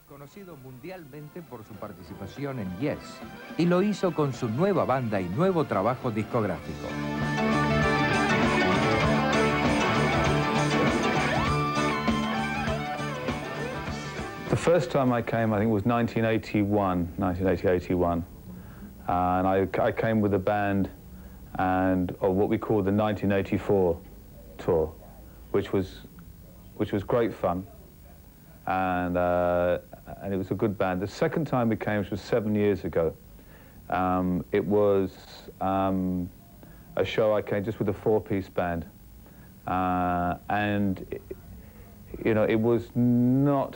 Conocido mundialmente por su participación en Yes, y lo hizo con su nueva banda y nuevo trabajo discográfico. The first time I came, I think, was 1980-81, and I came with a band of what we call the 1984 tour, which was great fun, and it was a good band. The second time we came, which was 7 years ago, it was a show I came just with a four-piece band, and you know, it was not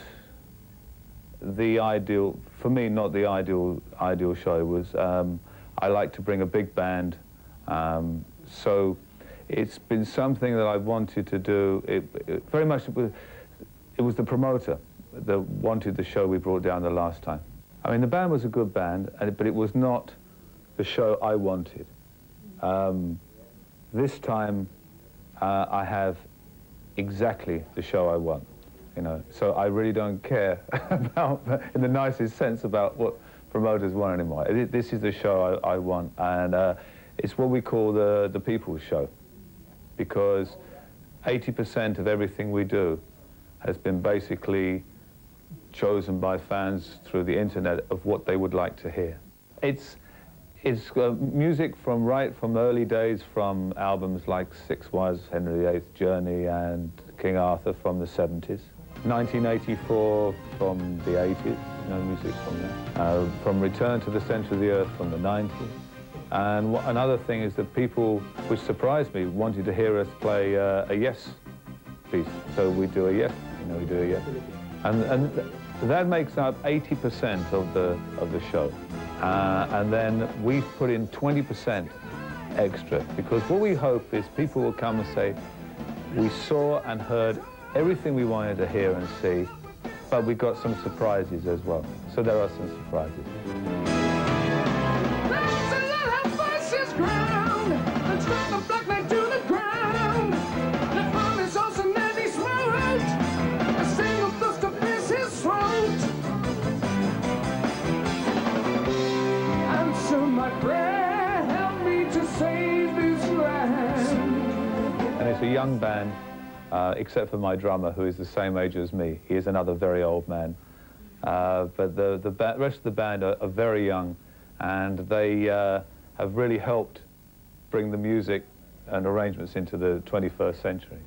the ideal, for me, not the ideal show. It was, I like to bring a big band, so it's been something that I wanted to do. Very much, it was the promoter that wanted the show we brought down the last time. I mean, the band was a good band, but it was not the show I wanted. This time, I have exactly the show I want. You know, so I really don't care about, in the nicest sense, about what promoters want anymore. This is the show I want, and it's what we call the people's show, because 80% of everything we do has been basically chosen by fans through the internet of what they would like to hear. It's music from early days, from albums like Six Wives, Henry VIII, Journey, and King Arthur from the 70s. 1984 from the 80s, you know, music from there. From Return to the Center of the Earth from the 90s. And another thing is that people, which surprised me, wanted to hear us play a Yes piece. So we do a Yes, you know, we do a Yes. And that makes up 80% of the show. And then we've put in 20% extra, because what we hope is people will come and say, we saw and heard everything we wanted to hear and see, but we got some surprises as well. So there are some surprises. And it's a young band, except for my drummer, who is the same age as me. He is another very old man. But the rest of the band are very young, and they have really helped bring the music and arrangements into the 21st century.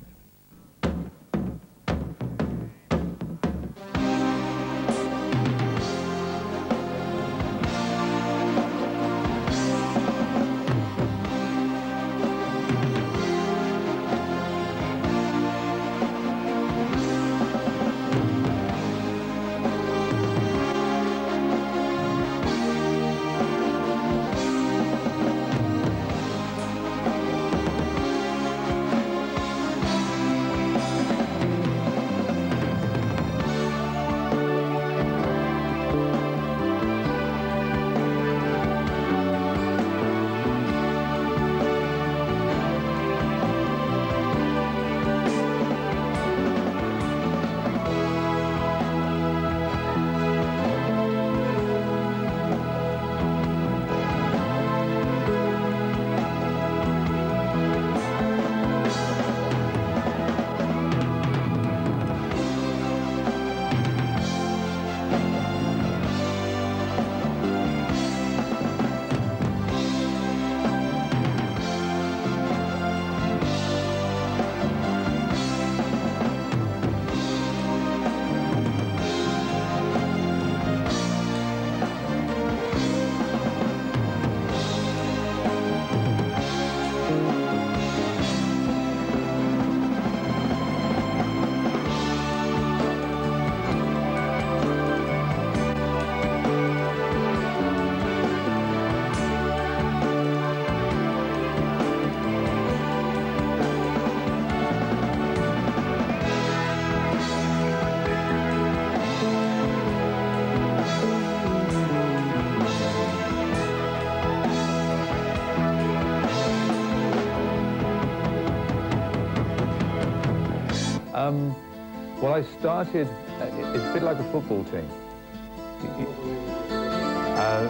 Well, I started, it's a bit like a football team.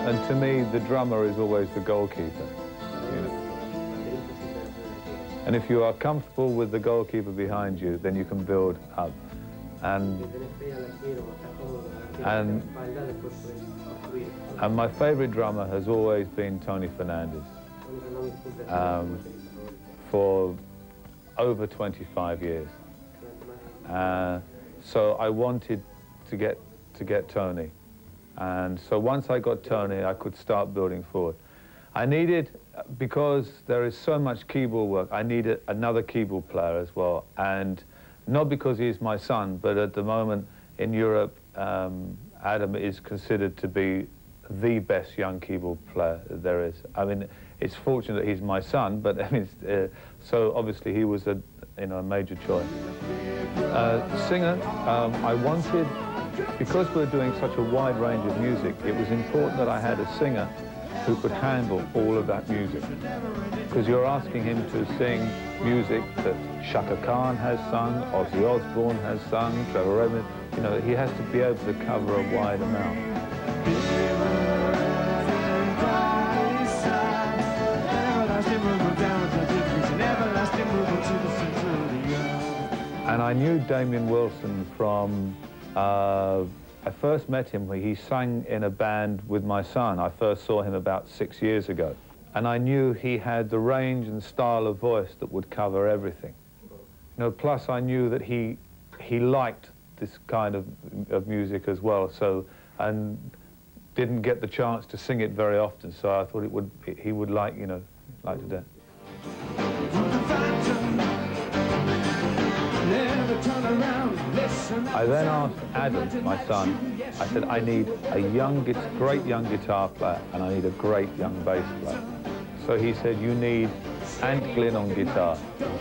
And to me, the drummer is always the goalkeeper. You know? And if you are comfortable with the goalkeeper behind you, then you can build up. And my favorite drummer has always been Tony Fernandez. For over 25 years. So I wanted to get Tony. And so once I got Tony, I could start building forward. I needed, because there is so much keyboard work, I needed another keyboard player as well. And not because he's my son, but at the moment in Europe, Adam is considered to be the best young keyboard player there is. I mean, it's fortunate that he's my son, but I mean, so obviously he was a major choice. Singer, I wanted, because we're doing such a wide range of music, it was important that I had a singer who could handle all of that music. Because you're asking him to sing music that Shaka Khan has sung, Ozzy Osbourne has sung, Trevor Redding, you know, he has to be able to cover a wide amount. And I knew Damien Wilson from, I first met him when he sang in a band with my son. I first saw him about 6 years ago. And I knew he had the range and style of voice that would cover everything. You know, plus I knew that he liked this kind of music as well, so, and didn't get the chance to sing it very often, so I thought he would like, you know, like to do. I then asked Adam, my son, I said, I need a great young guitar player, and I need a great young bass player. So he said, you need Ant Glynn on guitar.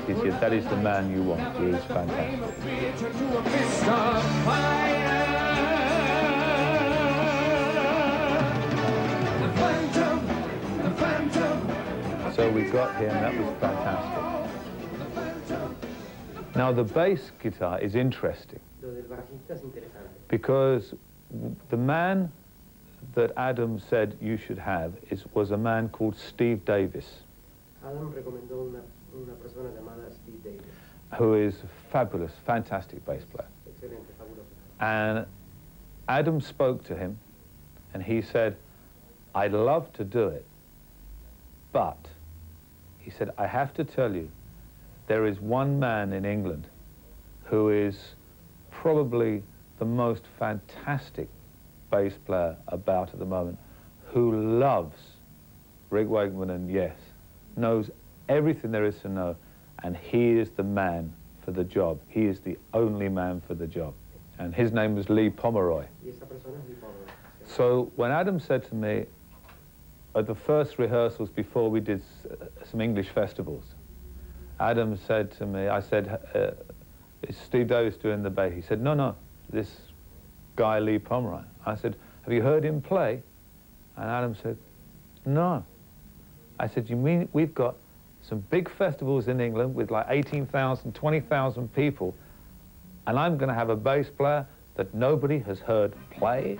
He said, that is the man you want. He is fantastic. So we got him, that was fantastic. Now the bass guitar is interesting because the man that Adam said you should have was a man called Steve Davis. Adam recomendó una persona llamada Steve Davis. Who is a fabulous, fantastic bass player. Excelente, fabuloso. And Adam spoke to him and he said, I'd love to do it, but he said, I have to tell you, there is one man in England who is probably the most fantastic bass player about at the moment, who loves Rick Wakeman and Yes, knows everything there is to know, and he is the man for the job. He is the only man for the job. And his name was Lee Pomeroy. So when Adam said to me, at the first rehearsals before we did some English festivals, Adam said to me, I said, is Steve Davis doing the bass? He said, no, this guy Lee Pomeroy. I said, have you heard him play? And Adam said, no. I said, you mean we've got some big festivals in England with like 18,000, 20,000 people, and I'm going to have a bass player that nobody has heard play?